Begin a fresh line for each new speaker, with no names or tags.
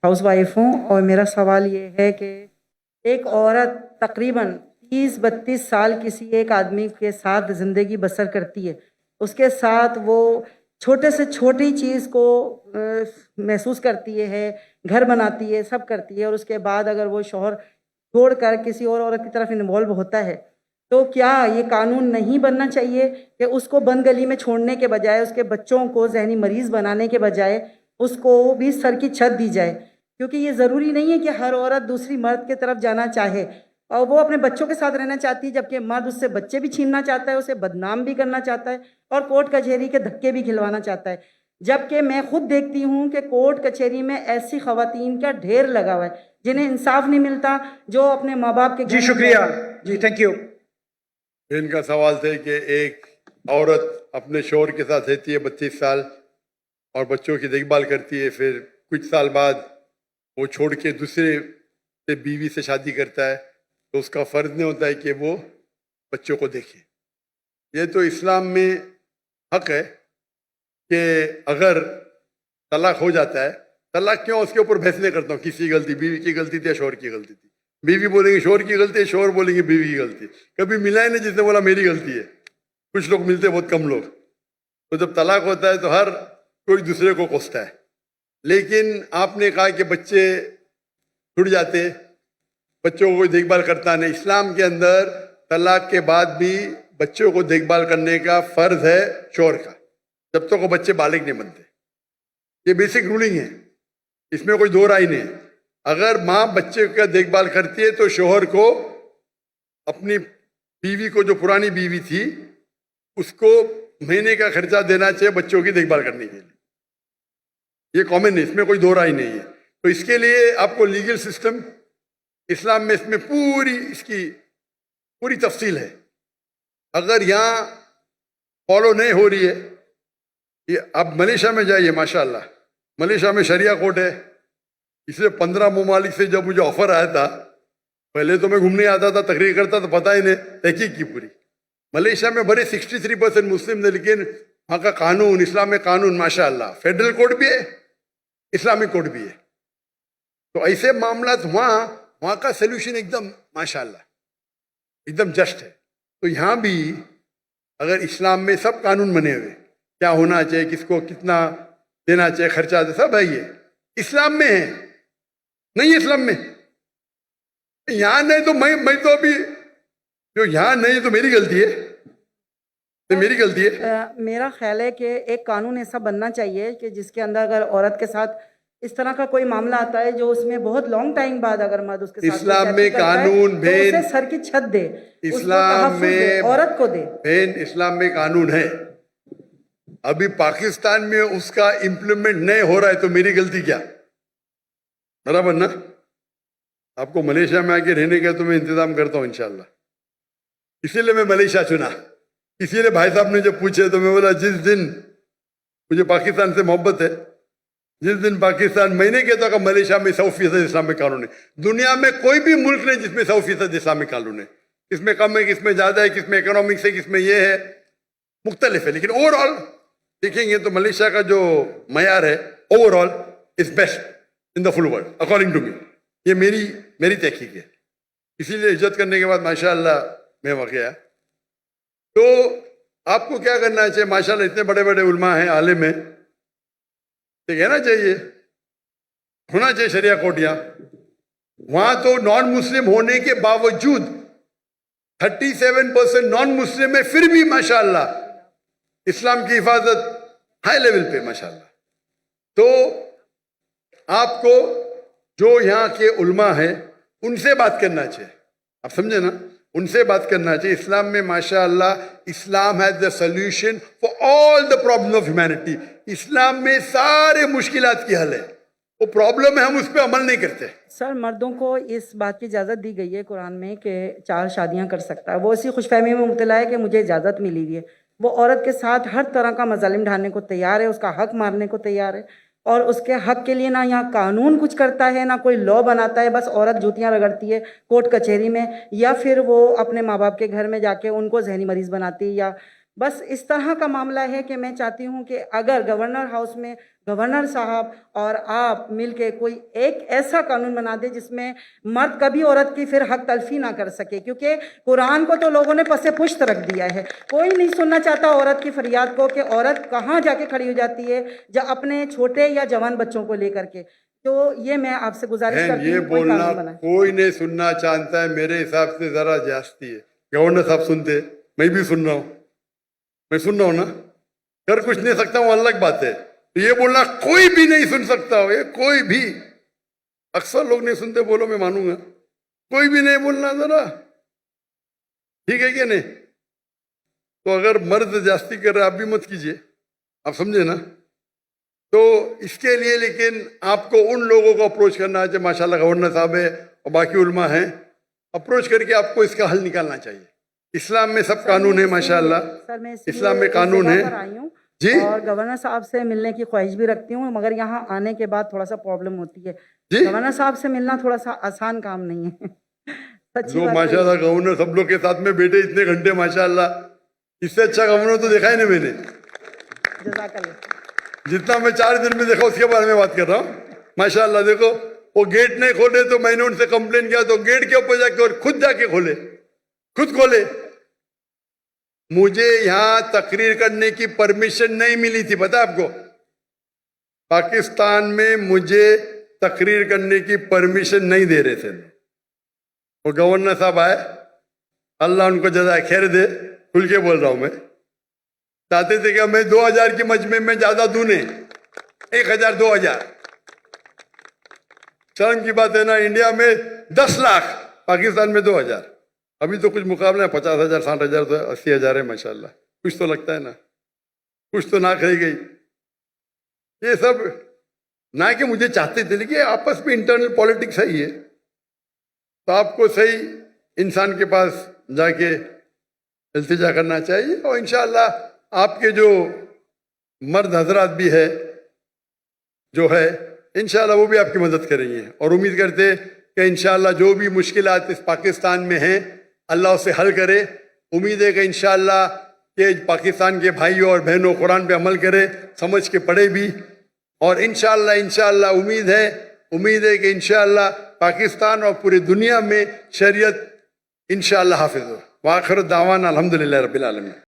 House wife हूँ और मेरा सवाल ये है कि एक औरत तकरीबन 30-32 साल किसी एक आदमी के साथ ज़िंदगी बसर करती है, उसके साथ वो छोटे से छोटी चीज़ को महसूस करती है, घर बनाती है, सब करती है, और उसके बाद अगर वो शौहर छोड़कर किसी और औरत की तरफ इन्वॉल्व होता है तो क्या ये कानून नहीं बनना चाहिए कि उसको बंद गली में छोड़ने के बजाय, उसके बच्चों को जहनी मरीज़ बनाने के बजाय उसको भी सर की छत दी जाए? क्योंकि ये ज़रूरी नहीं है कि हर औरत दूसरी मर्द की तरफ जाना चाहे, और वो अपने बच्चों के साथ रहना चाहती है, जबकि मर्द उससे बच्चे भी छीनना चाहता है, उसे बदनाम भी करना चाहता है और कोर्ट कचहरी के धक्के भी खिलवाना चाहता है। जबकि मैं खुद देखती हूँ कि कोर्ट कचहरी में ऐसी खवातीन का ढेर लगा हुआ है जिन्हें इंसाफ नहीं मिलता, जो अपने माँ बाप के
जी शुक्रिया जी, थैंक यू।
इनका सवाल थे कि एक औरत अपने शौहर के साथ रहती है 32 साल और बच्चों की देखभाल करती है, फिर कुछ साल बाद वो छोड़ के दूसरे से बीवी से शादी करता है, तो उसका फ़र्ज नहीं होता है कि वो बच्चों को देखे। ये तो इस्लाम में हक है कि अगर तलाक हो जाता है, तलाक क्यों, उसके ऊपर बहस नहीं करता हूँ, किसी गलती, बीवी की गलती थी या शौहर की गलती थी। बीवी बोलेंगे शौहर की गलती है, शौहर बोलेंगे बीवी की गलती है। कभी मिला ही नहीं जिसने बोला मेरी गलती है। कुछ लोग मिलते, बहुत कम लोग। तो जब तलाक होता है तो हर कोई दूसरे को कोसता है। लेकिन आपने कहा कि बच्चे छूट जाते, बच्चों को कोई देखभाल करता नहीं। इस्लाम के अंदर तलाक के बाद भी बच्चों को देखभाल करने का फर्ज है शौहर का, जब तक वो बच्चे बालिग नहीं बनते। ये बेसिक रूलिंग है, इसमें कोई दो राय नहीं है। अगर माँ बच्चे का देखभाल करती है तो शौहर को अपनी बीवी को, जो पुरानी बीवी थी, उसको महीने का खर्चा देना चाहिए बच्चों की देखभाल करने के लिए। ये कॉमन है, इसमें कोई दो राय नहीं है। तो इसके लिए आपको लीगल सिस्टम इस्लाम में, इसमें इसकी पूरी तफसील है। अगर यहाँ फॉलो नहीं हो रही है, ये आप मलेशिया में जाइए, माशाल्लाह मलेशिया में शरिया कोर्ट है। इसलिए 15 ममालिक से जब मुझे ऑफर आया था, पहले तो मैं घूमने आता था, तकरीर करता तो पता ही नहीं, तहकीक की पूरी। मलेशिया में भरे 63% मुस्लिम थे, लेकिन वहाँ का कानून, इस्लामिक कानून माशाल्लाह, फेडरल कोर्ट भी है, इस्लामिक कोर्ट भी है। तो ऐसे मामला वहाँ का सोल्यूशन एकदम माशाल्लाह एकदम जस्ट है। तो यहाँ भी अगर इस्लाम में सब कानून बने हुए, क्या होना चाहिए, किसको कितना देना चाहिए, खर्चा सब है, ये इस्लाम में है। नहीं इस्लाम में, यहाँ नहीं तो मैं तो अभी जो यहाँ नहीं तो मेरी गलती है, तो मेरी गलती है।
मेरा ख्याल है कि एक कानून ऐसा बनना चाहिए कि जिसके अंदर अगर औरत के साथ इस तरह का कोई मामला आता है जो उसमें बहुत लॉन्ग टाइम बाद अगर मर्द उसके साथ
इस्लाम में कानून
तो उसे सर की छत दे,
इस्लाम में
औरत को दे।
इस्लाम में कानून है, अभी पाकिस्तान में उसका इम्प्लीमेंट नहीं हो रहा है, तो मेरी गलती क्या? बराबर ना? आपको मलेशिया में आके रहने का तो मैं इंतजाम करता हूँ इंशाल्लाह। इसीलिए मैं मलेशिया चुना। इसीलिए भाई साहब ने जब पूछे तो मैं बोला जिस दिन मुझे पाकिस्तान से मोहब्बत है, जिस दिन पाकिस्तान, मैंने कहता कि मलेशिया में 100% इस्लामिक कानून है। दुनिया में कोई भी मुल्क नहीं जिसमें 100% इस्लामिक कानून है। किसमें कम है, किसमें ज्यादा है, किसमें इकोनॉमिक्स है, किसमें ये है, मुख्तलिफ है। लेकिन ओवरऑल देखेंगे तो मलेशिया का जो मयार है overall is best in the full world according to me. ये मेरी तहकीक है। इसीलिए इज्जत करने के बाद माशाअल्लाह मैं वहाँ गया। तो आपको क्या करना चाहिए? माशाअल्लाह इतने बड़े बड़े उलमा हैं, आलिम हैं, तो कहना चाहिए, होना चाहिए शरिया कोर्ट यहाँ। वहां तो नॉन मुस्लिम होने के बावजूद 37% नॉन मुस्लिम है, फिर भी माशाअल्लाह इस्लाम की हिफाजत हाई लेवल पे माशाअल्लाह। तो आपको जो यहाँ के उलमा है उनसे बात करना चाहिए, आप समझे ना, उनसे बात करना चाहिए। इस्लाम में माशाअल्लाह, Islam has the solution for all the problem of humanity. इस्लाम में सारे मुश्किलात की हल है। वो प्रॉब्लम है, हम उस पर अमल नहीं करते।
सर, मर्दों को इस बात की इजाज़त दी गई है कुरान में कि 4 शादियां कर सकता है। वो इसी खुशफहमी में मुब्तला है कि मुझे इजाज़त मिली हुई है। वो औरत के साथ हर तरह का मजालिम ढालने को तैयार है, उसका हक मारने को तैयार है, और उसके हक के लिए ना यहाँ कानून कुछ करता है, ना कोई लॉ बनाता है। बस औरत जूतियाँ रगड़ती है कोर्ट कचहरी में, या फिर वो अपने माँ बाप के घर में जाके उनको जहनी मरीज़ बनाती है, या बस इस तरह का मामला है कि मैं चाहती हूँ कि अगर गवर्नर हाउस में گورنر صاحب اور آپ مل کے کوئی ایک ایسا قانون بنا دے جس میں مرد کبھی عورت کی پھر حق تلفی نہ کر سکے، کیونکہ قرآن کو تو لوگوں نے پس پشت رکھ دیا ہے. کوئی نہیں سننا چاہتا عورت کی فریاد کو کہ عورت کہاں جا کے کھڑی ہو جاتی ہے اپنے چھوٹے یا جوان بچوں کو لے کر کے. تو یہ میں آپ سے گزارش کرتی
یہ
ہوں کوئی
بولنا
قانون بنائے.
کوئی نہیں سننا چاہتا ہے، میرے حساب سے ذرا جاستی ہے. گورنر صاحب سنتے، میں بھی سن رہا ہوں، میں سن رہا ہوں نا، کر کچھ نہیں سکتا ہوں الگ بات ہے. یہ بولنا کوئی بھی نہیں سن سکتا ہو، یہ کوئی بھی، اکثر لوگ نہیں سنتے، بولو میں مانوں گا، کوئی بھی نہیں بولنا ذرا، ٹھیک ہے کہ نہیں؟ تو اگر مرد جاستی کر رہے آپ بھی مت کیجئے، آپ سمجھے نا. تو اس کے لیے لیکن آپ کو ان لوگوں کو اپروچ کرنا چاہیے، ماشاءاللہ گورنر صاحب ہے اور باقی علماء ہیں، اپروچ کر کے آپ کو اس کا حل نکالنا چاہیے. اسلام میں سب قانون ہے ماشاءاللہ،
سر میں
اسلام میں قانون ہے.
آئی ہوں
جی
اور گورنر صاحب سے ملنے کی خواہش بھی رکھتی ہوں، مگر یہاں آنے کے بعد تھوڑا سا پرابلم ہوتی ہے.
جی
گورنر صاحب سے ملنا تھوڑا سا آسان کام نہیں ہے. سچی
جو
بات
ماشاءاللہ گورنر سب لوگ کے ساتھ میں بیٹھے اتنے گھنٹے، ماشاءاللہ اس سے اچھا گورنر تو دیکھا ہی نہیں میں نے.
جزاک اللہ.
جتنا میں 4 دن میں دیکھا اس کے بارے میں بات کر رہا ہوں. ماشاءاللہ دیکھو وہ گیٹ نہیں کھولے تو میں نے ان سے کمپلین کیا تو گیٹ کے اوپر جا کے اور خود جا کے کھولے، خود کھولے. مجھے یہاں تقریر کرنے کی پرمیشن نہیں ملی تھی، پتہ آپ کو؟ پاکستان میں مجھے تقریر کرنے کی پرمیشن نہیں دے رہے تھے. وہ گورنر صاحب آئے، اللہ ان کو جزائے خیر دے، کھل کے بول رہا ہوں میں، چاہتے تھے کہ میں 2000 کی مجمع میں زیادہ دوں نہیں، 1000 2000. شرم کی بات ہے نا، انڈیا میں 10 لاکھ، پاکستان میں 2000. ابھی تو کچھ مقابلہ ہے، 50,000 60,000 تو 80,000 ہے ماشاءاللہ. کچھ تو لگتا ہے نا، کچھ تو ناک رہ گئی. یہ سب نہ کہ مجھے چاہتے تھے، لیکن آپس میں انٹرنل پالیٹکس ہے یہ. تو آپ کو صحیح انسان کے پاس جا کے التجا کرنا چاہیے، اور انشاءاللہ آپ کے جو مرد حضرات بھی ہے جو ہے انشاءاللہ وہ بھی آپ کی مدد کریں گے. اور امید کرتے کہ انشاءاللہ جو بھی مشکلات اس پاکستان میں ہیں اللہ اسے حل کرے. امید ہے کہ انشاءاللہ کہ پاکستان کے بھائیوں اور بہنوں قرآن پہ عمل کرے، سمجھ کے پڑھے بھی، اور انشاءاللہ امید ہے کہ انشاءاللہ پاکستان اور پوری دنیا میں شریعت انشاءاللہ حافظ ہو. وآخر دعوانا الحمدللہ رب العالمین.